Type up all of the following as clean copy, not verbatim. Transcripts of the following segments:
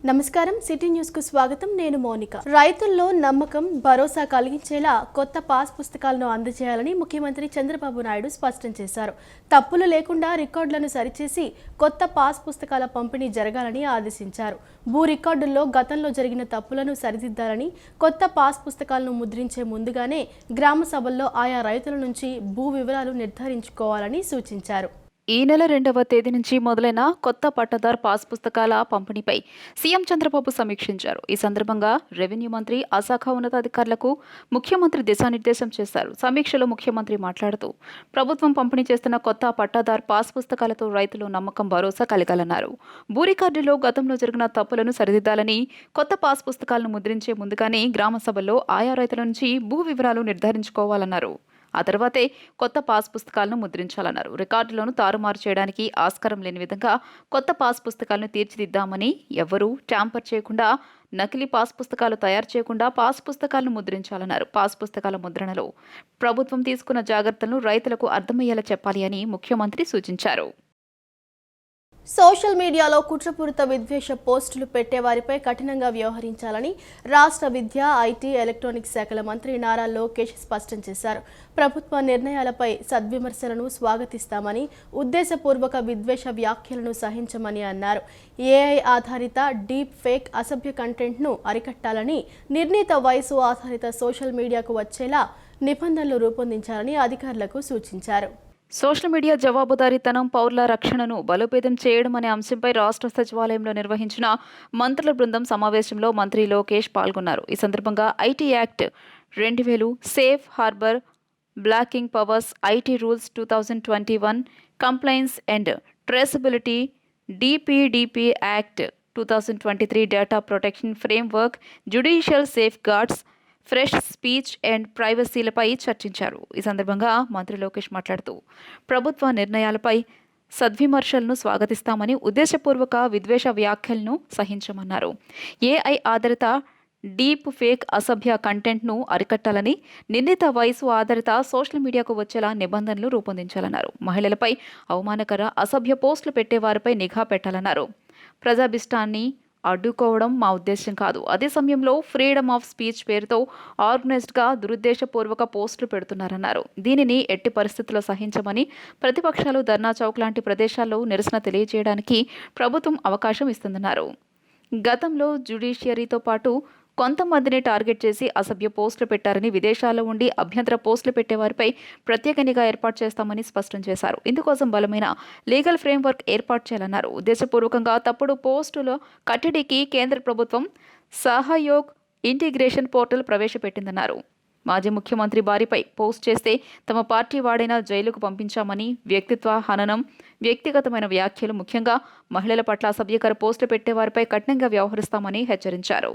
నమస్కారం city news కు స్వాగతం. నేను మౌనిక. రైతుల్లో నమ్మకం, భరోసా కలిగించేలా కొత్త పాస్ పుస్తకాలను అందజేయాలని ముఖ్యమంత్రి చంద్రబాబు నాయుడు స్పష్టం చేశారు. తప్పులు లేకుండా రికార్డులను సరిచేసి కొత్త పాస్ పుస్తకాల పంపిణీ జరగాలని ఆదేశించారు. భూ రికార్డుల్లో గతంలో జరిగిన తప్పులను సరిదిద్దాలని, కొత్త పాస్ పుస్తకాలను ముద్రించే ముందుగానే గ్రామ సభల్లో ఆయా రైతుల నుంచి భూ వివరాలు నిర్ధారించుకోవాలని సూచించారు. ఈ నెల 2వ తేదీ నుంచి మొదలైన కొత్త పట్టాదారు పాస్ పుస్తకాల పంపిణీపై సీఎం చంద్రబాబు సమీక్షించారు. ఈ సందర్భంగా రెవెన్యూ మంత్రి ఆ శాఖ ఉన్నతాధికారులకు ముఖ్యమంత్రి దిశానిర్దేశం చేశారు. సమీక్షలో ముఖ్యమంత్రి మాట్లాడుతూ ప్రభుత్వం పంపిణీ చేస్తున్న కొత్త పట్టాదారు పాస్ పుస్తకాలతో రైతులు నమ్మకం, భరోసా కలగాలన్నారు. భూ రికార్డులో గతంలో జరిగిన తప్పులను సరిదిద్దాలని, కొత్త పాస్ పుస్తకాలను ముద్రించే ముందుగానే గ్రామ సభల్లో ఆయా రైతుల నుంచి భూ వివరాలు నిర్ధారించుకోవాలన్నారు. ఆ తర్వాతే కొత్త పాస్ పుస్తకాలను ముద్రించాలన్నారు. రికార్డులను తారుమారు చేయడానికి ఆస్కారం లేని విధంగా కొత్త పాస్ పుస్తకాలను తీర్చిదిద్దామని, ఎవరూ ట్యాంపర్ చేయకుండా, నకిలీ పాస్ పుస్తకాలు తయారు చేయకుండా పాస్ పుస్తకాలను ముద్రించాలన్నారు. పాస్ పుస్తకాల ముద్రణలో ప్రభుత్వం తీసుకున్న జాగ్రత్తలను రైతులకు అర్థమయ్యేలా చెప్పాలి అని ముఖ్యమంత్రి సూచించారు. సోషల్ మీడియాలో కుట్రపూరిత విద్వేష పోస్టులు పెట్టేవారిపై కఠినంగా వ్యవహరించాలని రాష్ట్ర విద్య, ఐటీ, ఎలక్ట్రానిక్స్ శాఖల మంత్రి నారా లోకేష్ స్పష్టం చేశారు. ప్రభుత్వ నిర్ణయాలపై సద్విమర్శలను స్వాగతిస్తామని, ఉద్దేశపూర్వక విద్వేష వ్యాఖ్యలను సహించమని అన్నారు. ఏఐ ఆధారిత డీప్ ఫేక్, అసభ్య కంటెంట్ను అరికట్టాలని, నిర్ణీత వయసు ఆధారిత సోషల్ మీడియాకు వచ్చేలా నిబంధనలు రూపొందించాలని అధికారులకు సూచించారు. సోషల్ మీడియా జవాబుదారీతనం, పౌరుల రక్షణను బలోపేతం చేయడం అనే అంశంపై రాష్ట్ర సచివాలయంలో నిర్వహించిన మంత్రుల బృందం సమావేశంలో మంత్రి లోకేష్ పాల్గొన్నారు. ఈ సందర్భంగా IT act 2000, safe harbour, blocking powers, IT rules 2021, compliance and traceability, DPDP act 2023, data protection framework, judicial safeguards, fresh speech and ప్రైవసీలపై చర్చించారు. ఈ సందర్భంగా మంత్రి లోకేష్ మాట్లాడుతూ ప్రభుత్వ నిర్ణయాలపై సద్విమర్శలను స్వాగతిస్తామని, ఉద్దేశపూర్వక విద్వేష వ్యాఖ్యలను సహించమన్నారు. ఏఐ ఆధారిత డీప్ ఫేక్, అసభ్య కంటెంట్ను అరికట్టాలని, నిర్ణీత వయసు ఆధారిత సోషల్ మీడియాకు వచ్చేలా నిబంధనలు రూపొందించాలన్నారు. మహిళలపై అవమానకర, అసభ్య పోస్టులు పెట్టేవారిపై నిఘా పెట్టాలన్నారు. ప్రజాభిష్టాన్ని అడ్డుకోవడం మా ఉద్దేశం కాదు. అదే సమయంలో ఫ్రీడమ్ ఆఫ్ స్పీచ్ పేరుతో ఆర్గనైజ్డ్గా దురుద్దేశపూర్వక పోస్టులు పెడుతున్నారన్నారు. దీనిని ఎట్టి పరిస్థితుల్లో సహించమని, ప్రతిపక్షాలు ధర్నా చౌక్ లాంటి ప్రదేశాల్లో నిరసన తెలియజేయడానికి ప్రభుత్వం అవకాశం ఇస్తుందన్నారు. గతంలో జ్యుడిషియరీతో పాటు కొంతమందిని టార్గెట్ చేసి అసభ్య పోస్టులు పెట్టారని, విదేశాల్లో ఉండి అభ్యంతర పోస్టులు పెట్టేవారిపై ప్రత్యేక నిఘా ఏర్పాటు చేస్తామని స్పష్టం చేశారు. ఇందుకోసం బలమైన లీగల్ ఫ్రేమ్వర్క్ ఏర్పాటు చేయాలన్నారు. ఉద్దేశపూర్వకంగా తప్పుడు పోస్టుల కట్టడికి కేంద్ర ప్రభుత్వం సహయోగ్ ఇంటిగ్రేషన్ పోర్టల్ ప్రవేశపెట్టిందన్నారు. మాజీ ముఖ్యమంత్రి భార్యపై పోస్ట్ చేస్తే తమ పార్టీ వాడైనా జైలుకు పంపించామని, వ్యక్తిత్వ హననం, వ్యక్తిగతమైన వ్యాఖ్యలు, ముఖ్యంగా మహిళల పట్ల అసభ్యకర పోస్టులు పెట్టేవారిపై కఠినంగా వ్యవహరిస్తామని హెచ్చరించారు.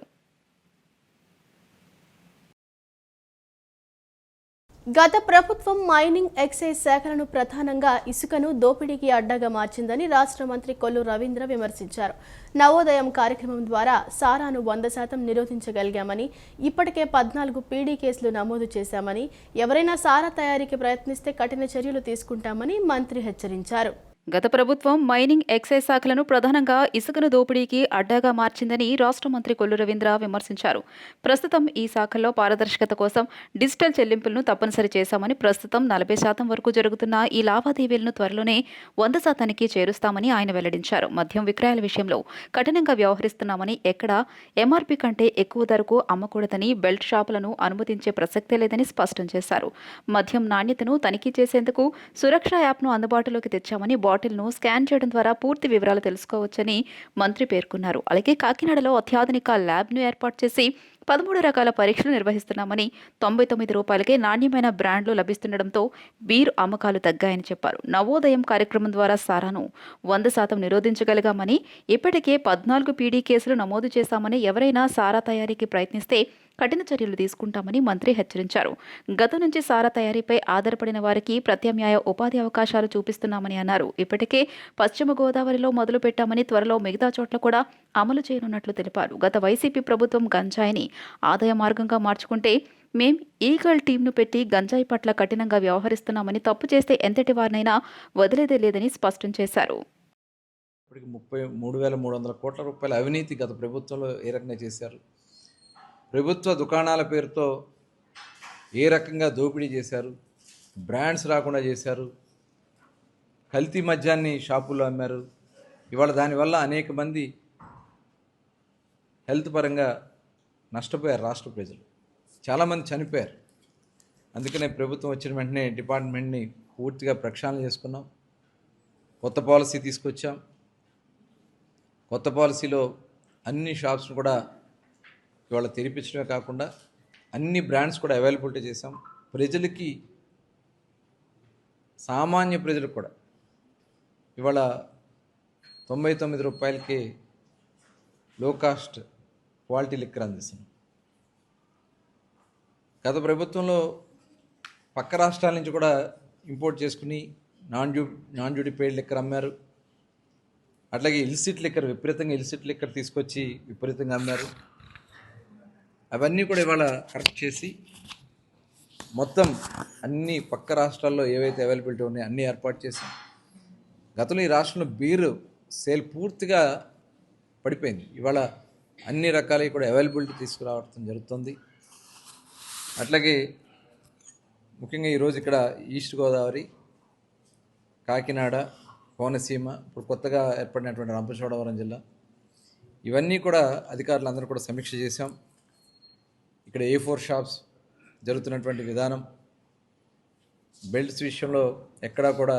గత ప్రభుత్వం మైనింగ్, ఎక్సైజ్ శాఖలను ప్రధానంగా ఇసుకను దోపిడీకి అడ్డాగా మార్చిందని రాష్ట్ర మంత్రి కొల్లు రవీంద్ర విమర్శించారు. నవోదయం కార్యక్రమం ద్వారా సారాను 100% నిరోధించగలిగామని, ఇప్పటికే 14 పీడీ కేసులు నమోదు చేశామని, ఎవరైనా సారా తయారీకి ప్రయత్నిస్తే కఠిన చర్యలు తీసుకుంటామని మంత్రి హెచ్చరించారు. గత ప్రభుత్వం మైనింగ్, ఎక్సైజ్ శాఖలను ప్రధానంగా ఇసుకను దోపిడీకి అడ్డాగా మార్చిందని రాష్ట్ర మంత్రి కొల్లు రవీంద్ర విమర్శించారు. ప్రస్తుతం ఈ శాఖల్లో పారదర్శకత కోసం డిజిటల్ చెల్లింపులను తప్పనిసరి చేశామని, ప్రస్తుతం 40% వరకు జరుగుతున్న ఈ లావాదేవీలను త్వరలోనే 100%కి చేరుస్తామని ఆయన వెల్లడించారు. మద్యం విక్రయాల విషయంలో కఠినంగా వ్యవహరిస్తున్నామని, ఎక్కడ ఎంఆర్పీ కంటే ఎక్కువ ధరకు అమ్మకూడదని, బెల్ట్ షాపులను అనుమతించే ప్రసక్తే లేదని స్పష్టం చేశారు. మద్యం నాణ్యతను తనిఖీ చేసేందుకు సురక్ష యాప్ను అందుబాటులోకి తెచ్చామని, బాటిల్ను స్కాన్ చేయడం ద్వారా పూర్తి వివరాలు తెలుసుకోవచ్చని మంత్రి పేర్కొన్నారు. అలాగే కాకినాడలో అత్యాధునిక ల్యాబ్ను ఏర్పాటు చేసి 13 రకాల పరీక్షలు నిర్వహిస్తున్నామని, 99 రూపాయలకే నాణ్యమైన బ్రాండ్లు లభిస్తుండటంతో బీరు అమ్మకాలు తగ్గాయని చెప్పారు. నవోదయం కార్యక్రమం ద్వారా సారాను 100% నిరోధించగలిగామని, ఇప్పటికే 14 పీడీ కేసులు నమోదు చేశామని, ఎవరైనా సారా తయారీకి ప్రయత్నిస్తే కఠిన చర్యలు తీసుకుంటామని మంత్రి హెచ్చరించారు. గతం నుంచి సారా తయారీపై ఆధారపడిన వారికి ప్రత్యామ్నాయ ఉపాధి అవకాశాలు చూపిస్తున్నామని అన్నారు. ఇప్పటికే పశ్చిమ గోదావరిలో మొదలు పెట్టామని, త్వరలో మిగతా చోట్ల కూడా అమలు చేయనున్నట్లు తెలిపారు. గత వైసీపీ ప్రభుత్వం గంజాయిని ఆదాయ మార్గంగా మార్చుకుంటే మేం ఈగల్ టీంను పెట్టి గంజాయి పట్ల కఠినంగా వ్యవహరిస్తున్నామని, తప్పు చేస్తే ఎంతటి వారినైనా వదిలేదే లేదని స్పష్టం చేశారు. ఇప్పటికి 33,300 కోట్ల రూపాయల అవినీతి గత ప్రభుత్వంలో ఏ రకంగా చేశారు, ప్రభుత్వ దుకాణాల పేరుతో ఏ రకంగా దోపిడీ చేశారు, బ్రాండ్స్ రాకుండా చేశారు, కల్తీ మద్యాన్ని షాపుల్లో అమ్మారు. ఇవాళ దానివల్ల అనేక మంది హెల్త్ పరంగా నష్టపోయారు. రాష్ట్ర ప్రజలు చాలామంది చనిపోయారు. అందుకనే ప్రభుత్వం వచ్చిన వెంటనే డిపార్ట్మెంట్ని పూర్తిగా ప్రక్షాళన చేసుకున్నాం. కొత్త పాలసీ తీసుకొచ్చాం. కొత్త పాలసీలో అన్ని షాప్స్ను కూడా ఇవాళ తెరిపించడమే కాకుండా అన్ని బ్రాండ్స్ కూడా అవైలబిలిటీ చేసాం. ప్రజలకి, సామాన్య ప్రజలకు కూడా ఇవాళ 99 రూపాయలకి లో కాస్ట్ క్వాలిటీ లిక్కర్ అందిస్తున్నాం. గత ప్రభుత్వంలో పక్క రాష్ట్రాల నుంచి కూడా ఇంపోర్ట్ చేసుకుని నాన్ డ్యూటీ పెయిడ్ లిక్కర్ అమ్మారు. అట్లాగే ఇల్సిట్ లిక్కర్, విపరీతంగా ఇల్సిట్ లిక్కర్ తీసుకొచ్చి విపరీతంగా అమ్మారు. అవన్నీ కూడా ఇవాళ కరెక్ట్ చేసి మొత్తం అన్ని పక్క రాష్ట్రాల్లో ఏవైతే అవైలబిలిటీ ఉన్నాయో అన్నీ ఏర్పాటు చేశాం. గతంలో ఈ రాష్ట్రంలో బీరు సేల్ పూర్తిగా పడిపోయింది. ఇవాళ అన్ని రకాలవి కూడా అవైలబిలిటీ తీసుకురావడం జరుగుతుంది. అట్లాగే ముఖ్యంగా ఈరోజు ఇక్కడ ఈస్ట్ గోదావరి, కాకినాడ, కోనసీమ, ఇప్పుడు కొత్తగా ఏర్పడినటువంటి రంపచోడవరం జిల్లా, ఇవన్నీ కూడా అధికారులందరూ కూడా సమీక్ష చేశాం. ఇక్కడ A4 షాప్స్ జరుగుతున్నటువంటి విధానం, బెల్ట్స్ విషయంలో ఎక్కడా కూడా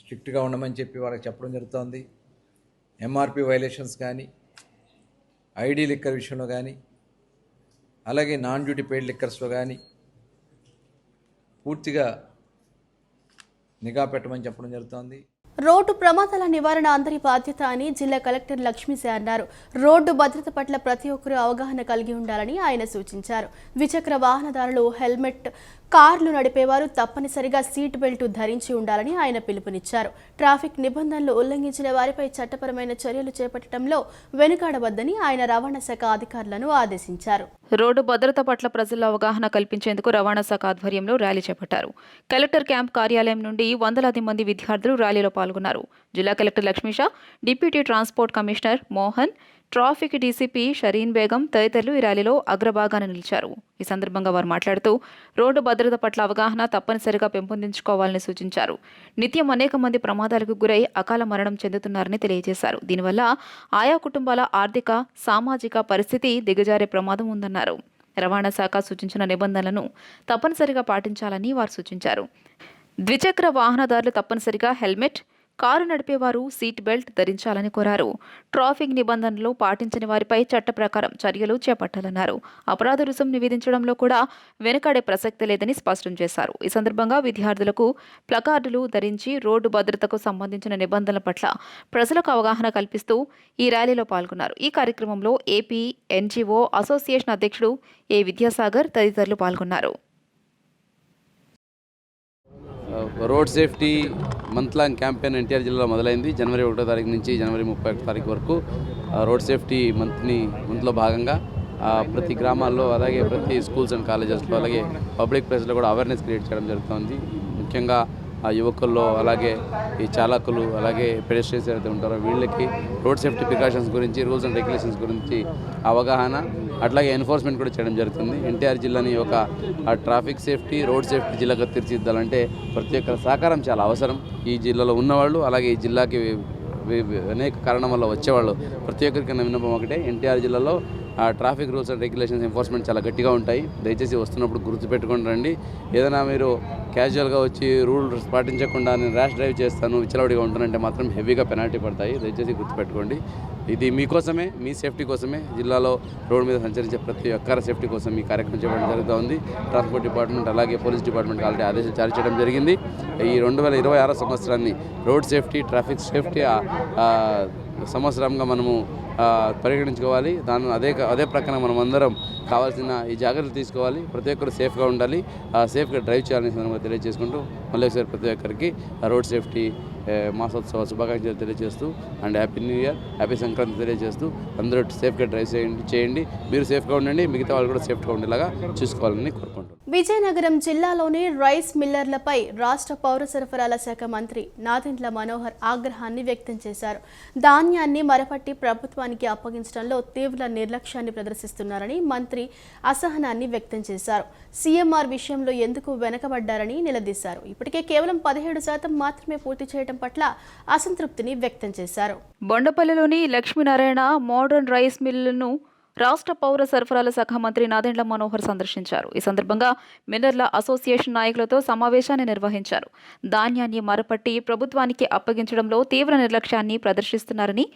స్ట్రిక్ట్గా ఉండమని చెప్పి వాళ్ళకి చెప్పడం జరుగుతోంది. MRP వైలేషన్స్ కానీ, ఐడి లిక్కర్ విషయంలో కానీ, అలాగే నాన్ డ్యూటీ పెయిడ్ లిక్కర్స్లో కానీ పూర్తిగా నిఘా పెట్టమని చెప్పడం జరుగుతోంది. రోడ్డు ప్రమాదాల నివారణ అందరి బాధ్యత అని జిల్లా కలెక్టర్ లక్ష్మీశే అన్నారు. రోడ్డు భద్రత పట్ల ప్రతి ఒక్కరూ అవగాహన కలిగి ఉండాలని ఆయన సూచించారు. ద్విచక్ర వాహనదారులు హెల్మెట్, కార్లు నడిపేవారు తప్పనిసరిగా సీట్ బెల్ట్ ధరించి ఉండాలని ఆయన పిలుపునిచ్చారు. ట్రాఫిక్ నిబంధనలు ఉల్లంఘించిన వారిపై చట్టపరమైన చర్యలు చేపట్టడంలో వెనుకాడవద్దని ఆయన రవాణా శాఖ అధికారులను ఆదేశించారు. రోడ్డు భద్రత పట్ల ప్రజల్లో అవగాహన కల్పించేందుకు రవాణా శాఖ ఆధ్వర్యంలో ర్యాలీ చేపట్టారు. కలెక్టర్ క్యాంప్ కార్యాలయం నుండి వందలాది మంది విద్యార్థులు ర్యాలీలో పాల్గొన్నారు. జిల్లా collector Lakshmisha, deputy transport commissioner Mohan, traffic DCP Shireen Begum తదితరులు ఈ ర్యాలీలో అగ్రభాగాన నిలిచారు. ఈ సందర్భంగా వారు మాట్లాడుతూ రోడ్డు భద్రత పట్ల అవగాహన తప్పనిసరిగా పెంపొందించుకోవాలని సూచించారు. నిత్యం అనేక మంది ప్రమాదాలకు గురై అకాల మరణం చెందుతున్నారని తెలియజేశారు. దీనివల్ల ఆయా కుటుంబాల ఆర్థిక, సామాజిక పరిస్థితి దిగజారే ప్రమాదం ఉందన్నారు. రవాణా శాఖ సూచించిన నిబంధనలను తప్పనిసరిగా పాటించాలని వారు సూచించారు. ద్విచక్ర వాహనదారులు తప్పనిసరిగా హెల్మెట్, కారు నడిపేవారు సీట్ బెల్ట్ ధరించాలని కోరారు. ట్రాఫిక్ నిబంధనలు పాటించని వారిపై చట్ట ప్రకారం చర్యలు చేపట్టాలన్నారు. అపరాధ రుసుం నివేదించడంలో కూడా వెనుకాడే ప్రసక్తి లేదని స్పష్టం చేశారు. ఈ సందర్భంగా విద్యార్థులకు ప్లకార్డులు ధరించి రోడ్డు భద్రతకు సంబంధించిన నిబంధనల పట్ల ప్రజలకు అవగాహన కల్పిస్తూ ఈ ర్యాలీలో పాల్గొన్నారు. ఈ కార్యక్రమంలో ఏపీ NGO అసోసియేషన్ అధ్యక్షుడు ఏ విద్యాసాగర్ తదితరులు పాల్గొన్నారు. Road safety month long campaign NTR జిల్లాలో మొదలైంది. జనవరి 1వ తారీఖు నుంచి జనవరి 31వ తారీఖు వరకు రోడ్ సేఫ్టీ మంత్లో భాగంగా ప్రతి గ్రామాల్లో, అలాగే ప్రతి స్కూల్స్ అండ్ కాలేజెస్లో, అలాగే పబ్లిక్ ప్లేస్లో కూడా అవేర్నెస్ క్రియేట్ చేయడం జరుగుతుంది. ముఖ్యంగా యువకుల్లో, అలాగే ఈ చాలకులు, అలాగే పెడెస్ట్రియన్స్ ఎవరైతే ఉంటారో వీళ్ళకి రోడ్ సేఫ్టీ ప్రికాషన్స్ గురించి, రూల్స్ అండ్ రెగ్యులేషన్స్ గురించి అవగాహన, అట్లాగే ఎన్ఫోర్స్మెంట్ కూడా చేయడం జరుగుతుంది. ఎన్టీఆర్ జిల్లాని ఒక ట్రాఫిక్ సేఫ్టీ, రోడ్ సేఫ్టీ జిల్లాగా తీర్చిదిద్దాలంటే ప్రతి ఒక్కరి సహకారం చాలా అవసరం. ఈ జిల్లాలో ఉన్నవాళ్ళు, అలాగే ఈ జిల్లాకి అనేక కారణం వల్ల వచ్చేవాళ్ళు ప్రతి ఒక్కరికి విన్నపం ఒకటే, ఎన్టీఆర్ జిల్లాలో traffic rules and regulations enforcement చాలా గట్టిగా ఉంటాయి. దయచేసి వస్తున్నప్పుడు గుర్తుపెట్టుకొని రండి. ఏదైనా మీరు క్యాజువల్గా వచ్చి రూల్స్ పాటించకుండా నేను ర్యాష్ డ్రైవ్ చేస్తాను, విచ్చలవిడిగా ఉంటానంటే మాత్రం హెవీగా పెనాల్టీ పడతాయి. దయచేసి గుర్తుపెట్టుకోండి. ఇది మీకోసమే, మీ సేఫ్టీ కోసమే, జిల్లాలో రోడ్డు మీద సంచరించే ప్రతి ఒక్కరి సేఫ్టీ కోసం ఈ కార్యక్రమం చేయడం జరుగుతుంది. ట్రాన్స్పోర్ట్ డిపార్ట్మెంట్, అలాగే పోలీస్ డిపార్ట్మెంట్ ఆల్రెడీ ఆదేశాలు జారీ చేయడం జరిగింది. ఈ 2026 సంవత్సరాన్ని రోడ్ సేఫ్టీ, ట్రాఫిక్ సేఫ్టీ సంవత్సరంగా మనము పరిగణించుకోవాలి. అదే ప్రకారం మనం అందరం కావాల్సిన ఈ జాగ్రత్తలు తీసుకోవాలి. ప్రతి ఒక్కరు సేఫ్గా ఉండాలి, సేఫ్గా డ్రైవ్ చేయాలని సందర్భంగా తెలియజేసుకుంటూ మళ్ళీ ఒకసారి ప్రతి ఒక్కరికి రోడ్ సేఫ్టీ మాసోత్సవ శుభాకాంక్షలు తెలియజేస్తూ and happy new year, happy Sankranti తెలియజేస్తూ అందరూ సేఫ్గా డ్రైవ్ చేయండి. మీరు సేఫ్గా ఉండండి, మిగతా వాళ్ళు కూడా సేఫ్గా ఉండేలాగా చూసుకోవాలని కోరుకుంటున్నాను. విజయనగరం జిల్లాలోని రైస్ మిల్లర్లపై రాష్ట్ర పౌర సరఫరాల శాఖ మంత్రి నాదెండ్ల మనోహర్ ఆగ్రహాన్ని వ్యక్తం చేశారు. ధాన్యాన్ని మరపట్టి ప్రభుత్వానికి అప్పగించడంలో తీవ్ర నిర్లక్ష్యాన్ని ప్రదర్శిస్తున్నారని మంత్రి అసహనాన్ని వ్యక్తం చేశారు. సీఎంఆర్ విషయంలో ఎందుకు వెనకబడ్డారని నిలదీశారు. ఇప్పటికే కేవలం 17% మాత్రమే పూర్తి చేయడం పట్ల అసంతృప్తిని వ్యక్తం చేశారు. బొండపల్లిలోని లక్ష్మీనారాయణ మోడర్న్ రైస్ మిల్లును రాష్ట్ర పౌర సరఫరాల శాఖ మంత్రి నాదెండ్ల మనోహర్ సందర్శించారు. ఈ సందర్భంగా మిల్లర్ల అసోసియేషన్ నాయకులతో సమావేశాన్ని నిర్వహించారు. ధాన్యాన్ని మరపట్టి ప్రభుత్వానికి అప్పగించడంలో తీవ్ర నిర్లక్ష్యాన్ని ప్రదర్శిస్తున్నారని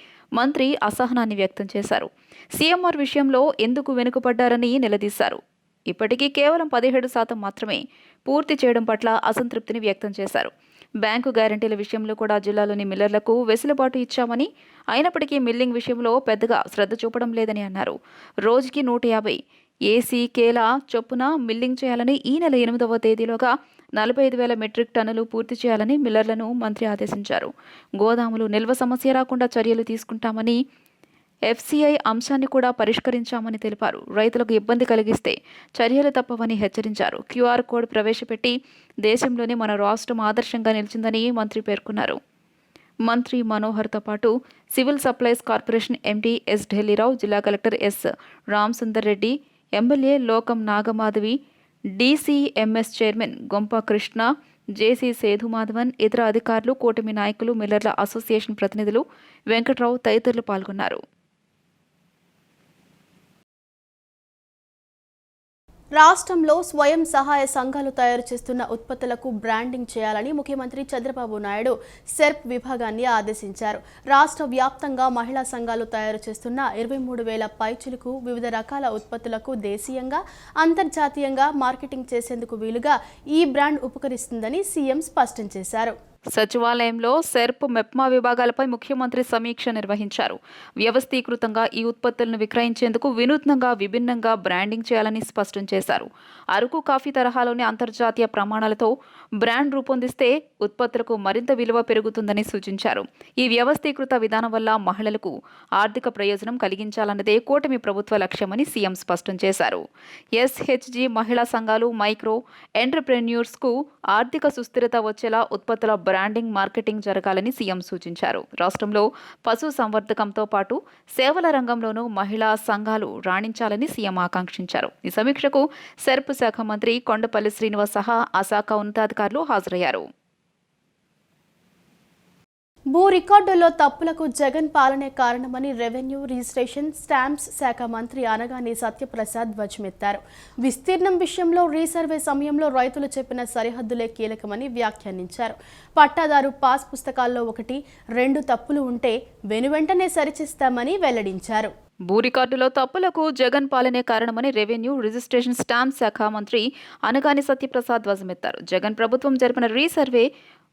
మంత్రి అసహనాన్ని వ్యక్తం చేశారు. సీఎంఆర్ విషయంలో ఎందుకు వెనుకబడ్డారని నిలదీశారు. ఇప్పటికీ కేవలం 17% మాత్రమే పూర్తి చేయడం పట్ల అసంతృప్తిని వ్యక్తం చేశారు. బ్యాంకు గ్యారంటీల విషయంలో కూడా జిల్లాలోని మిల్లర్లకు వెసులుబాటు ఇచ్చామని, అయినప్పటికీ మిల్లింగ్ విషయంలో పెద్దగా శ్రద్ధ చూపడం లేదని అన్నారు. రోజుకి 150 ఏసీకేల చొప్పున మిల్లింగ్ చేయాలని, ఈ నెల 8వ తేదీలోగా 45,000 మెట్రిక్ టన్నులు పూర్తి చేయాలని మిల్లర్లను మంత్రి ఆదేశించారు. గోదాములు నిల్వ సమస్య రాకుండా చర్యలు తీసుకుంటామని, ఎఫ్సీఐ అంశాన్ని కూడా పరిష్కరించామని తెలిపారు. రైతులకు ఇబ్బంది కలిగిస్తే చర్యలు తప్పవని హెచ్చరించారు. క్యూఆర్ కోడ్ ప్రవేశపెట్టి దేశంలోనే మన రాష్ట్రం ఆదర్శంగా నిలిచిందని మంత్రి పేర్కొన్నారు. మంత్రి మనోహర్తో పాటు civil supplies corporation MD S Dilli Rao, జిల్లా collector S Ramasundar Reddy, MLA Lokam Nagamadhavi, DCMS chairman Gompa Krishna, JC Sedhumadhavan, ఇతర అధికారులు, కూటమి నాయకులు, మిల్లర్ల అసోసియేషన్ ప్రతినిధులు, వెంకట్రావు తదితరులు పాల్గొన్నారు. రాష్ట్రంలో స్వయం సహాయ సంఘాలు తయారు చేస్తున్న ఉత్పత్తులకు బ్రాండింగ్ చేయాలని ముఖ్యమంత్రి చంద్రబాబు నాయుడు సెర్ప్ విభాగాన్ని ఆదేశించారు. రాష్ట్ర వ్యాప్తంగా మహిళా సంఘాలు తయారు చేస్తున్న 23,000 పైచిలకు వివిధ రకాల ఉత్పత్తులకు దేశీయంగా, అంతర్జాతీయంగా మార్కెటింగ్ చేసేందుకు వీలుగా ఈ బ్రాండ్ ఉపకరిస్తుందని సీఎం స్పష్టం చేశారు. సచివాలయంలో సెర్ప్, మెప్మా విభాగాలపై ముఖ్యమంత్రి సమీక్ష నిర్వహించారు. వ్యవస్థీకృతంగా ఈ ఉత్పత్తులను విక్రయించేందుకు వినూత్నంగా, విభిన్నంగా బ్రాండింగ్ చేయాలని స్పష్టం చేశారు. అరకు కాఫీ తరహాలోని అంతర్జాతీయ ప్రమాణాలతో బ్రాండ్ రూపొందిస్తే ఉత్పత్తులకు మరింత విలువ పెరుగుతుందని సూచించారు. ఈ వ్యవస్థీకృత విధానం వల్ల మహిళలకు ఆర్థిక ప్రయోజనం కలిగించాలన్నదే కూటమి ప్రభుత్వ లక్ష్యమని సీఎం స్పష్టం చేశారు. ఎస్హెచ్జీ మహిళా సంఘాలు, మైక్రో ఎంటర్ప్రెన్యూర్స్కు ఆర్థిక సుస్థిరత వచ్చేలా ఉత్పత్తుల బ్రాండింగ్, మార్కెటింగ్ జరగాలని సీఎం సూచించారు. రాష్ట్రంలో పశు సంవర్ధకంతో పాటు సేవల రంగంలోనూ మహిళా సంఘాలు రాణించాలని సీఎం ఆకాంక్షించారు. ఈ సమీక్షకు సెర్ప్ శాఖ మంత్రి కొండపల్లి శ్రీనివాస్ సహా ఆ శాఖ ఉన్నతాధికారులు హాజరయ్యారు. భూ రికార్డుల్లో తప్పులకు జగన్ పాలనే కారణమని రెవెన్యూ, రిజిస్ట్రేషన్, స్టాంప్స్ శాఖ మంత్రి అనగాని సత్యప్రసాద్ ధ్వజమెత్తారు. విస్తీర్ణం విషయంలో రీసర్వే సమయంలో రైతులు చెప్పిన సరిహద్దులే కీలకమని వ్యాఖ్యానించారు. పట్టాదారు పాస్ పుస్తకాల్లో 1-2 తప్పులు ఉంటే వెనువెంటనే సరిచేస్తామని వెల్లడించారు. భూ రికార్డులో తప్పులకు జగన్ పాలనే కారణమని రెవెన్యూ, రిజిస్ట్రేషన్, స్టాంప్ శాఖ మంత్రి అనగాని సత్యప్రసాద్ ధ్వజమెత్తారు. జగన్ ప్రభుత్వం జరిపిన రీసర్వే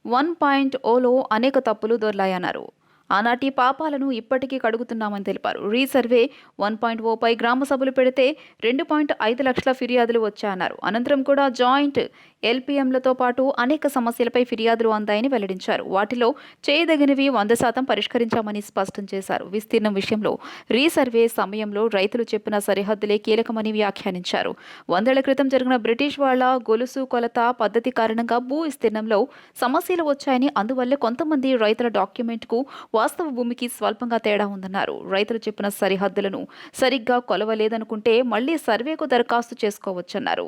1.0లో అనేక తప్పులు దొర్లాయన్నారు. ఆనాటి పాపాలను ఇప్పటికీ కడుగుతున్నామని తెలిపారు. రీసర్వే 1.0పై గ్రామ సభలు పెడితే 2.5 లక్షల ఫిర్యాదులు వచ్చాయన్నారు. అనంతరం కూడా జాయింట్ ఎల్పీఎంలతో పాటు అనేక సమస్యలపై ఫిర్యాదులు అందాయని వెల్లడించారు. వాటిలో చేయదగినవి 100% పరిష్కరించామని స్పష్టం చేశారు. విస్తీర్ణం విషయంలో రీసర్వే సమయంలో రైతులు చెప్పిన సరిహద్దులే కీలకమని వ్యాఖ్యానించారు. 100 ఏళ్ల క్రితం జరిగిన బ్రిటిష్ వాళ్ల గొలుసు కొలత పద్ధతి కారణంగా భూ విస్తీర్ణంలో సమస్యలు వచ్చాయని, అందువల్లే కొంతమంది రైతుల డాక్యుమెంట్కు వాస్తవ భూమికి స్వల్పంగా తేడా ఉందన్నారు. రైతులు చెప్పిన సరిహద్దులను సరిగ్గా కొలవలేదనుకుంటే మళ్లీ సర్వేకు దరఖాస్తు చేసుకోవచ్చన్నారు.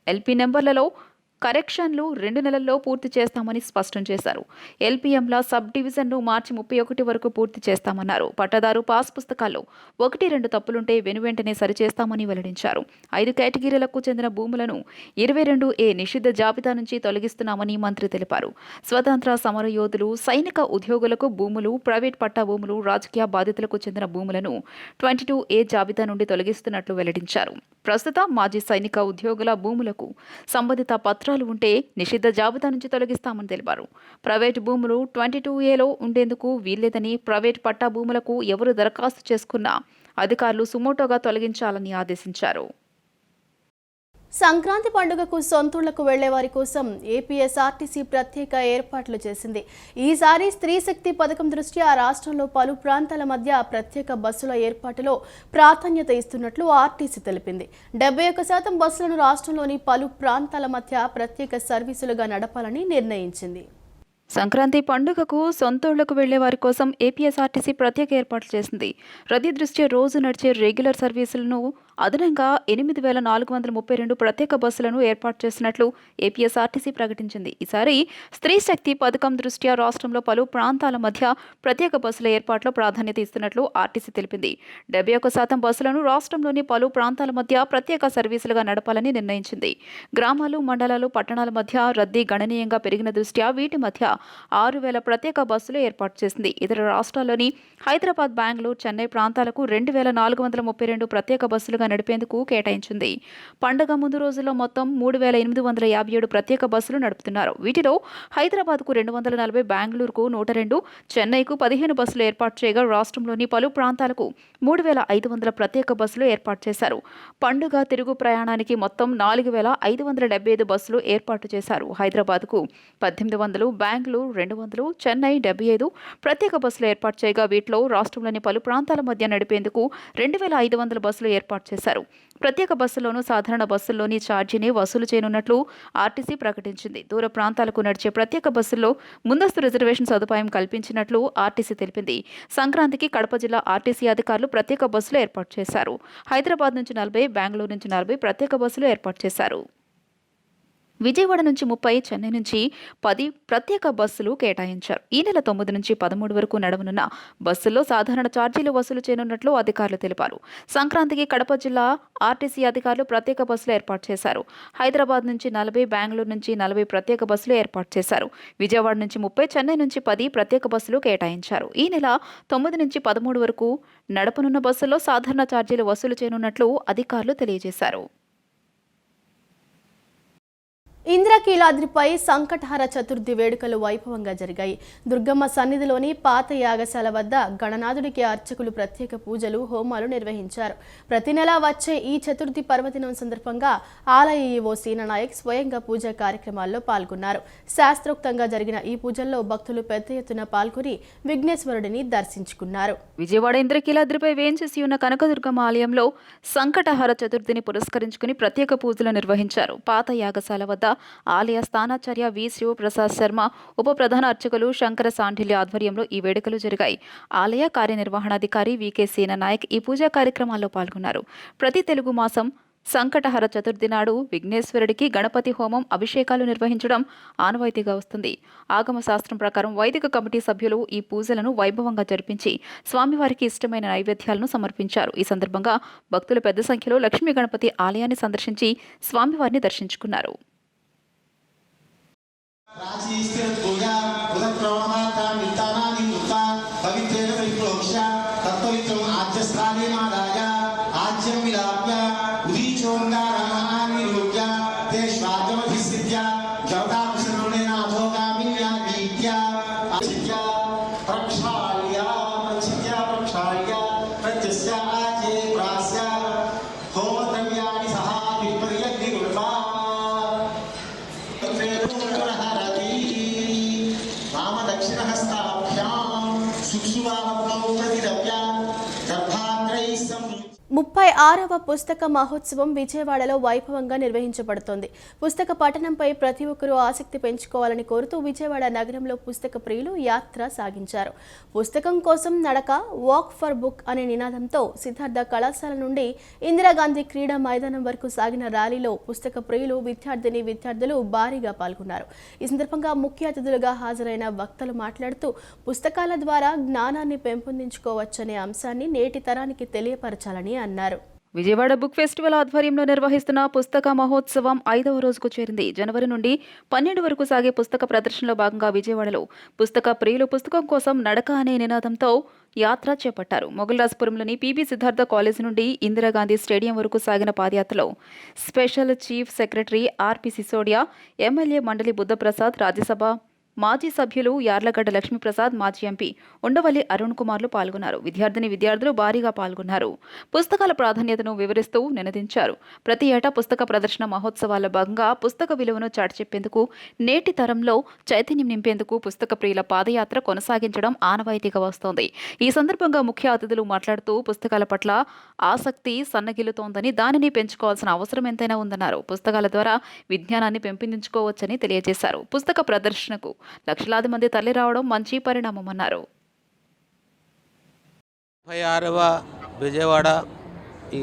ఎల్పీ నెంబర్లలో కరెక్షన్లు 2 నెలల్లో పూర్తి చేస్తామని స్పష్టం చేశారు. ఎల్పీఎంల సబ్ డివిజన్ను మార్చి 31 వరకు పూర్తి చేస్తామన్నారు. పట్టాదారు పాస్ పుస్తకాల్లో 1-2 తప్పులుంటే వెనువెంటనే సరిచేస్తామని వెల్లడించారు. 5 కేటగిరీలకు చెందిన భూములను 22A నిషిద్ధ జాబితా నుంచి తొలగిస్తున్నామని మంత్రి తెలిపారు. స్వతంత్ర సమరయోధులు, సైనిక ఉద్యోగులకు భూములు, ప్రైవేట్ పట్టా భూములు, రాజకీయ బాధితులకు చెందిన భూములను 22A జాబితా నుండి తొలగిస్తున్నట్లు వెల్లడించారు. ప్రస్తుతం మాజీ సైనిక ఉద్యోగుల భూములకు సంబంధిత పత్రాలు ఉంటే నిషిద్ధ జాబితా నుంచి తొలగిస్తామని తెలిపారు. ప్రైవేటు భూములు 22Aలో ఉండేందుకు వీల్లేదని, ప్రైవేట్ పట్టా భూములకు ఎవరు దరఖాస్తు చేసుకున్నా అధికారులు సుమోటోగా తొలగించాలని ఆదేశించారు. సంక్రాంతి పండుగకు సొంతూళ్లకు వెళ్లే వారి కోసం ఏపీఎస్ఆర్టీసీ ప్రత్యేక ఏర్పాట్లు చేసింది. ఈసారి స్త్రీ శక్తి పథకం దృష్ట్యా రాష్ట్రంలో పలు ప్రాంతాల మధ్య ప్రత్యేక బస్సుల ఏర్పాటులో ప్రాధాన్యత ఇస్తున్నట్లు ఆర్టీసీ తెలిపింది. 71% బస్సులను రాష్ట్రంలోని పలు ప్రాంతాల మధ్య ప్రత్యేక సర్వీసులుగా నడపాలని నిర్ణయించింది. సంక్రాంతి పండుగకు సొంతూళ్లకు వెళ్లే వారి కోసం ఏపీఎస్ఆర్టీసీ ప్రత్యేక ఏర్పాట్లు చేసింది. రద్దీ దృష్ట్యా రోజు నడిచే రెగ్యులర్ సర్వీసులను అదనంగా 8,432 ప్రత్యేక బస్సులను ఏర్పాటు చేసినట్లు ఏపీఎస్ఆర్టీసీ ప్రకటించింది. ఈసారి స్త్రీ శక్తి పథకం దృష్ట్యా రాష్ట్రంలో పలు ప్రాంతాల మధ్య ప్రత్యేక బస్సుల ఏర్పాట్లో ప్రాధాన్యత ఇస్తున్నట్లు ఆర్టీసీ తెలిపింది. 71% బస్సులను రాష్ట్రంలోని పలు ప్రాంతాల మధ్య ప్రత్యేక సర్వీసులుగా నడపాలని నిర్ణయించింది. గ్రామాలు, మండలాలు, పట్టణాల మధ్య రద్దీ గణనీయంగా పెరిగిన దృష్ట్యా వీటి మధ్య 6,000 ప్రత్యేక బస్సులు ఏర్పాటు చేసింది. ఇతర రాష్ట్రాల్లోని హైదరాబాద్, బెంగళూరు, చెన్నై ప్రాంతాలకు 2,432 ప్రత్యేక బస్సులుగా నడిపేందుకు కేటాయించింది. పండుగ ముందు రోజుల్లో మొత్తం 3,857 ప్రత్యేక బస్సులు నడుపుతున్నారు. వీటిలో హైదరాబాద్కు 240, బెంగళూరుకు 102, చెన్నైకు 15 బస్సులు ఏర్పాటు చేయగా రాష్ట్రంలోని పలు ప్రాంతాలకు 3,500 ప్రత్యేక బస్సులు ఏర్పాటు చేశారు. పండుగ తిరుగు ప్రయాణానికి మొత్తం 4,575 బస్సులు ఏర్పాటు చేశారు. హైదరాబాద్కు 1,800, బెంగళూరు 200, చెన్నై 75 ప్రత్యేక బస్సులు ఏర్పాటు చేయగా వీటిలో రాష్ట్రంలోని పలు ప్రాంతాల మధ్య నడిపేందుకు 2,500 బస్సులు ఏర్పాటు చేశారు. ప్రత్యేక బస్సుల్లోనూ సాధారణ బస్సుల్లోని ఛార్జీని వసూలు చేయనున్నట్లు ఆర్టీసీ ప్రకటించింది. దూర ప్రాంతాలకు నడిచే ప్రత్యేక బస్సుల్లో ముందస్తు రిజర్వేషన్ సదుపాయం కల్పించినట్లు ఆర్టీసీ తెలిపింది. సంక్రాంతికి కడప జిల్లా ఆర్టీసీ అధికారులు ప్రత్యేక బస్సులు ఏర్పాటు చేశారు. హైదరాబాద్ నుంచి 40, బెంగళూరు నుంచి 40 ప్రత్యేక బస్సులు ఏర్పాటు చేశారు. విజయవాడ నుంచి 30, చెన్నై నుంచి 10 ప్రత్యేక బస్సులు కేటాయించారు. ఈ నెల 9 నుంచి 13 వరకు నడవనున్న బస్సుల్లో సాధారణ ఛార్జీలు వసూలు చేయనున్నట్లు అధికారులు తెలిపారు. సంక్రాంతికి కడప జిల్లా ఆర్టీసీ అధికారులు ప్రత్యేక బస్సులు ఏర్పాటు చేశారు. హైదరాబాద్ నుంచి 40, బెంగళూరు నుంచి 40 ప్రత్యేక బస్సులు ఏర్పాటు చేశారు. విజయవాడ నుంచి 30, చెన్నై నుంచి 10 ప్రత్యేక బస్సులు కేటాయించారు. ఈ నెల 9 నుంచి 13 వరకు నడపనున్న బస్సుల్లో సాధారణ ఛార్జీలు వసూలు చేయనున్నట్లు అధికారులు తెలియజేశారు. ఇంద్రకీలాద్రిపై సంకటహర చతుర్థి వేడుకలు వైభవంగా జరిగాయి. దుర్గమ్మ సన్నిధిలోని పాత యాగశాల వద్ద గణనాథుడికి అర్చకులు ప్రత్యేక పూజలు, హోమాలు నిర్వహించారు. ప్రతి నెలా వచ్చే ఈ చతుర్థి పర్వదినం సందర్భంగా ఆలయ ఈవో సీనానాయక్ స్వయంగా పూజా కార్యక్రమాల్లో పాల్గొన్నారు. శాస్త్రోక్తంగా జరిగిన ఈ పూజల్లో భక్తులు పెద్ద ఎత్తున పాల్గొని విఘ్నేశ్వరుడిని దర్శించుకున్నారు. విజయవాడ ఇంద్రకీలాద్రిపై వేంచేసి ఉన్న కనకదుర్గమ్మ ఆలయంలో సంకటహర చతుర్థిని పురస్కరించుకుని ప్రత్యేక పూజలు నిర్వహించారు. పాత యాగశాల వద్ద ఆలయ స్థానాచార్య వి శివప్రసాద్ శర్మ, ఉప ప్రధాన అర్చకులు శంకర సాంఢిల్య ఆధ్వర్యంలో ఈ వేడుకలు జరిగాయి. ఆలయ కార్యనిర్వహణాధికారి వికే సీనానాయక్ ఈ పూజా కార్యక్రమాల్లో పాల్గొన్నారు. ప్రతి తెలుగు మాసం సంకటహర చతుర్థి నాడు విఘ్నేశ్వరుడికి గణపతి హోమం, అభిషేకాలు నిర్వహించడం ఆనవాయితీగా వస్తుంది. ఆగమ శాస్త్రం ప్రకారం వైదిక కమిటీ సభ్యులు ఈ పూజలను వైభవంగా జరిపించి స్వామివారికి ఇష్టమైన నైవేద్యాలను సమర్పించారు. ఈ సందర్భంగా భక్తులు పెద్ద సంఖ్యలో లక్ష్మీ గణపతి ఆలయాన్ని సందర్శించి స్వామివారిని దర్శించుకున్నారు. ముప్పై 66వ పుస్తక మహోత్సవం విజయవాడలో వైభవంగా నిర్వహించబడుతోంది. పుస్తక పఠనంపై ప్రతి ఒక్కరూ ఆసక్తి పెంచుకోవాలని కోరుతూ విజయవాడ నగరంలో పుస్తక ప్రియులు యాత్ర సాగించారు. పుస్తకం కోసం నడక, వాక్ ఫర్ బుక్ అనే నినాదంతో సిద్ధార్థ కళాశాల నుండి ఇందిరాగాంధీ క్రీడా మైదానం వరకు సాగిన ర్యాలీలో పుస్తక ప్రియులు, విద్యార్థులు భారీగా పాల్గొన్నారు. ఈ సందర్భంగా ముఖ్య అతిథులుగా హాజరైన వక్తలు మాట్లాడుతూ పుస్తకాల ద్వారా జ్ఞానాన్ని పెంపొందించుకోవచ్చనే అంశాన్ని నేటి తరానికి తెలియపరచాలని అన్నారు. విజయవాడ బుక్ ఫెస్టివల్ ఆధ్వర్యంలో నిర్వహిస్తున్న పుస్తక మహోత్సవం 5వ రోజుకు చేరింది. జనవరి నుండి 12 వరకు సాగే పుస్తక ప్రదర్శనలో భాగంగా విజయవాడలో పుస్తక ప్రియులు పుస్తకం కోసం నడక అనే నినాదంతో యాత్ర చేపట్టారు. మొగల్రాజ్పురంలోని పీబీ సిద్ధార్థ కాలేజ్ నుండి ఇందిరాగాంధీ స్టేడియం వరకు సాగిన పాదయాత్రలో స్పెషల్ చీఫ్ సెక్రటరీ ఆర్పి సిసోడియా, ఎమ్మెల్యే మండలి బుద్ధప్రసాద్, రాజ్యసభ మాజీ సభ్యులు యార్లగడ్డ లక్ష్మీప్రసాద్, మాజీ ఎంపీ ఉండవల్లి అరుణ్ కుమార్లు పాల్గొన్నారు. విద్యార్థులు భారీగా పాల్గొన్నారు. పుస్తకాల ప్రాధాన్యతను వివరిస్తూ నినదించారు. ప్రతి ఏటా పుస్తక ప్రదర్శన మహోత్సవాల్లో భాగంగా పుస్తక విలువను చాటిచెప్పేందుకు, నేటి తరంలో చైతన్యం నింపేందుకు పుస్తక ప్రియుల పాదయాత్ర కొనసాగించడం ఆనవాయితీగా వస్తోంది. ఈ సందర్భంగా ముఖ్య అతిథులు మాట్లాడుతూ పుస్తకాల పట్ల ఆసక్తి సన్నగిల్లుతోందని, దానిని పెంచుకోవాల్సిన అవసరం ఎంతైనా ఉందన్నారు. పుస్తకాల ద్వారా విజ్ఞానాన్ని పెంపొందించుకోవచ్చని తెలియజేశారు. పుస్తక ప్రదర్శనకు లక్షలాది మంది తరలిరావడం మంచి పరిణామమన్నారు. 36వ విజయవాడ ఈ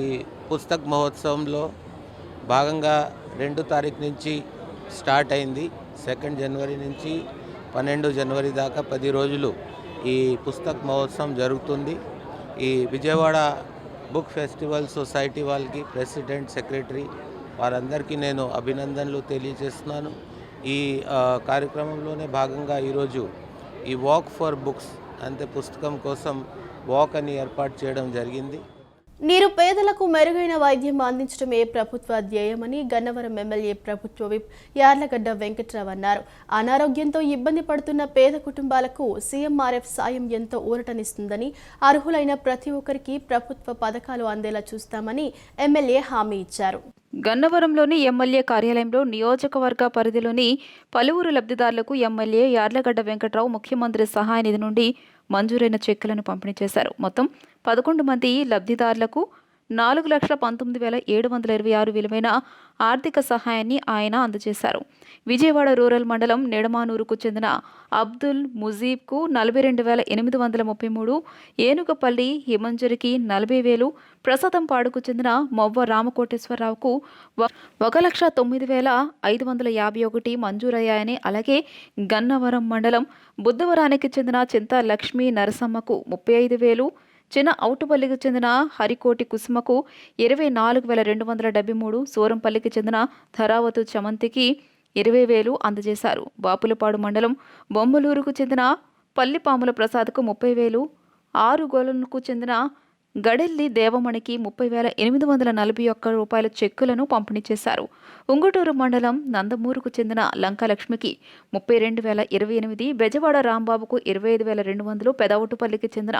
పుస్తక్ మహోత్సవంలో భాగంగా 2 తారీఖు నుంచి స్టార్ట్ అయింది. 2 జనవరి నుంచి 12 జనవరి దాకా 10 రోజులు ఈ పుస్తక్ మహోత్సవం జరుగుతుంది. ఈ విజయవాడ బుక్ ఫెస్టివల్ సొసైటీ వాళ్ళకి ప్రెసిడెంట్, సెక్రటరీ వారందరికీ నేను అభినందనలు తెలియజేస్తున్నాను. ఈ కార్యక్రమంలోనే భాగంగా ఈరోజు ఈ వాక్ ఫర్ బుక్స్ అంటే పుస్తకం కోసం వాక్ అని ఏర్పాటు చేయడం జరిగింది. నిరుపేదలకు మెరుగైన వైద్యం అందించడమే ప్రభుత్వ ధ్యేయమని గన్నవరం ఎమ్మెల్యే ప్రభుత్వ విప్ యార్లగడ్డ వెంకట్రావు అన్నారు. అనారోగ్యంతో ఇబ్బంది పడుతున్న పేద కుటుంబాలకు సీఎంఆర్ఎఫ్ సాయం ఎంతో ఊరటనిస్తుందని, అర్హులైన ప్రతి ఒక్కరికి ప్రభుత్వ పథకాలు అందేలా చూస్తామని ఎమ్మెల్యే హామీ ఇచ్చారు. గన్నవరంలోని ఎమ్మెల్యే కార్యాలయంలో నియోజకవర్గ పరిధిలోని పలువురు లబ్ధిదారులకు ఎమ్మెల్యే యార్లగడ్డ వెంకట్రావు ముఖ్యమంత్రి సహాయ నిధి నుండి మంజూరైన చెక్కులను పంపిణీ చేశారు. మొత్తం 11 మంది లబ్ధిదారులకు 4,19,726 విలువైన ఆర్థిక సహాయాన్ని ఆయన అందజేశారు. విజయవాడ రూరల్ మండలం నెడమానూరుకు చెందిన అబ్దుల్ ముజీబ్కు 42,833, ఏనుగపల్లి హిమంజరికి 40,000, ప్రసాదంపాడుకు చెందిన మొవ్వ రామకోటేశ్వరరావుకు 1,09,551 మంజూరయ్యాయని, అలాగే గన్నవరం మండలం బుద్ధవరానికి చెందిన చింత లక్ష్మీ నరసమ్మకు 35,000, చిన్న ఔటుపల్లికి చెందిన హరికోటి కుసుమకు 24,273, సూరంపల్లికి చెందిన ధరావతు చమంతికి 20,000 అందజేశారు. బాపులపాడు మండలం బొమ్మలూరుకు చెందిన పల్లిపాముల ప్రసాద్కు 30,000, ఆరుగోలకు చెందిన గడెల్లి దేవమణికి 30,841 రూపాయల చెక్కులను పంపిణీ చేశారు. ఉంగుటూరు మండలం నందమూరుకు చెందిన లంకలక్ష్మికి 32,028, బెజవాడ రాంబాబుకు 25,200, పెదవుటుపల్లికి చెందిన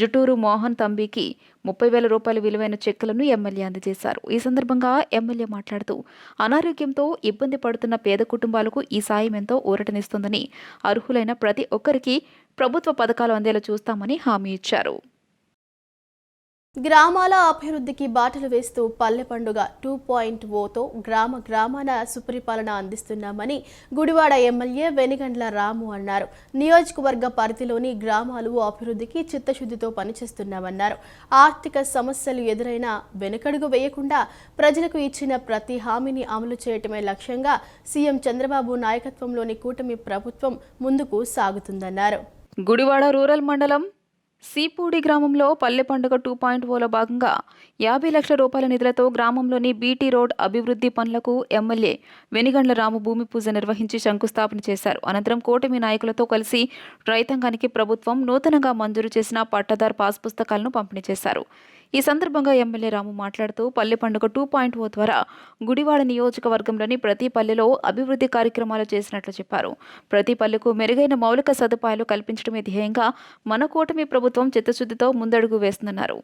జుటూరు మోహన్ తంబికి 30,000 రూపాయల విలువైన చెక్కులను ఎమ్మెల్యే అందజేశారు. ఈ సందర్భంగా ఎమ్మెల్యే మాట్లాడుతూ అనారోగ్యంతో ఇబ్బంది పడుతున్న పేద కుటుంబాలకు ఈ సాయం ఎంతో ఊరటనిస్తుందని, అర్హులైన ప్రతి ఒక్కరికి ప్రభుత్వ పథకాలు అందేలా చూస్తామని హామీ ఇచ్చారు. గ్రామాల అభివృద్ధికి బాటలు వేస్తూ పల్లె పండుగ 2.0తో గ్రామాన సుపరిపాలన అందిస్తున్నామని గుడివాడ ఎమ్మెల్యే వెనిగండ్ల రాము అన్నారు. నియోజకవర్గ పరిధిలోని గ్రామాలు అభివృద్ధికి చిత్తశుద్ధితో పనిచేస్తున్నామన్నారు. ఆర్థిక సమస్యలు ఎదురైనా వెనుకడుగు వేయకుండా ప్రజలకు ఇచ్చిన ప్రతి హామీని అమలు చేయటమే లక్ష్యంగా సీఎం చంద్రబాబు నాయకత్వంలోని కూటమి ప్రభుత్వం ముందుకు సాగుతుందన్నారు. గుడివాడ రూరల్ మండలం సీపూడి గ్రామంలో పల్లె పండుగ 2.0లో భాగంగా 50 లక్షల రూపాయల నిధులతో గ్రామంలోని బీటీ రోడ్ అభివృద్ధి పనులకు ఎమ్మెల్యే వెనిగండ్ల రాము భూమి పూజ నిర్వహించి శంకుస్థాపన చేశారు. అనంతరం కూటమి నాయకులతో కలిసి రైతాంగానికి ప్రభుత్వం నూతనంగా మంజూరు చేసిన పట్టాదారు పాస్ పుస్తకాలను పంపిణీ చేశారు. ఈ సందర్భంగా ఎమ్మెల్యే రాము మాట్లాడుతూ పల్లె పండుగ 2.0 ద్వారా గుడివాడ నియోజకవర్గంలోని ప్రతి పల్లెలో అభివృద్ధి కార్యక్రమాలు చేసినట్లు చెప్పారు. ప్రతి పల్లెకు మెరుగైన మౌలిక సదుపాయాలు కల్పించడమే ధ్యేయంగా మన కూటమి ప్రభుత్వం చిత్తశుద్ధితో ముందడుగు వేస్తుందన్నారు.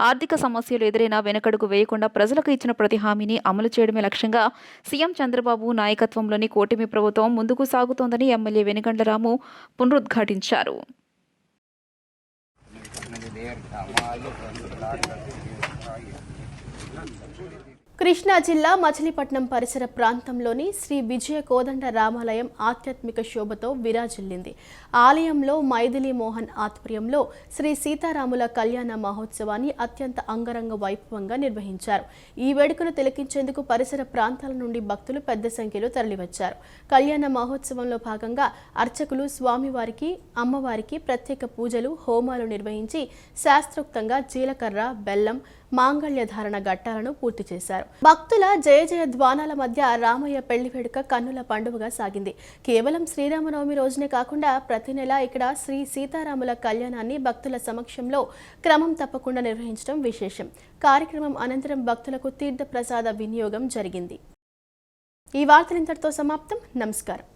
ఆర్థిక సమస్యలు ఎదురైనా వెనకడుగు వేయకుండా ప్రజలకు ఇచ్చిన ప్రతి హామీని అమలు చేయడమే లక్ష్యంగా సీఎం చంద్రబాబు నాయకత్వంలోని కూటమి ప్రభుత్వం ముందుకు సాగుతోందని ఎమ్మెల్యే వెనిగండ్ల రాము పునరుద్ఘాటించారు. కృష్ణా జిల్లా మచిలీపట్నం పరిసర ప్రాంతంలోని శ్రీ విజయ కోదండ రామాలయం ఆధ్యాత్మిక శోభతో విరాజిల్లింది. ఆలయంలో మైథిలి మోహన్ ఆధ్వర్యంలో శ్రీ సీతారాముల కళ్యాణ మహోత్సవాన్ని అత్యంత అంగరంగ వైభవంగా నిర్వహించారు. ఈ వేడుకను తిలకించేందుకు పరిసర ప్రాంతాల నుండి భక్తులు పెద్ద సంఖ్యలో తరలివచ్చారు. కళ్యాణ మహోత్సవంలో భాగంగా అర్చకులు స్వామివారికి, అమ్మవారికి ప్రత్యేక పూజలు, హోమాలు నిర్వహించి శాస్త్రోక్తంగా జీలకర్ర, బెల్లం, మాంగళ్య ధారణ ఘట్టాలను పూర్తి చేశారు. భక్తుల జయ జయ ధ్వానాల మధ్య రామయ్య పెళ్లి వేడుక కన్నుల పండుగగా సాగింది. కేవలం శ్రీరామనవమి రోజునే కాకుండా ప్రతి నెల ఇక్కడ శ్రీ సీతారాముల కళ్యాణాన్ని భక్తుల సమక్షంలో క్రమం తప్పకుండా నిర్వహించడం విశేషం. కార్యక్రమం అనంతరం భక్తులకు తీర్థ ప్రసాద వినియోగం జరిగింది. ఈ వార్తలు ఇంతటితో సమాప్తం. నమస్కారం.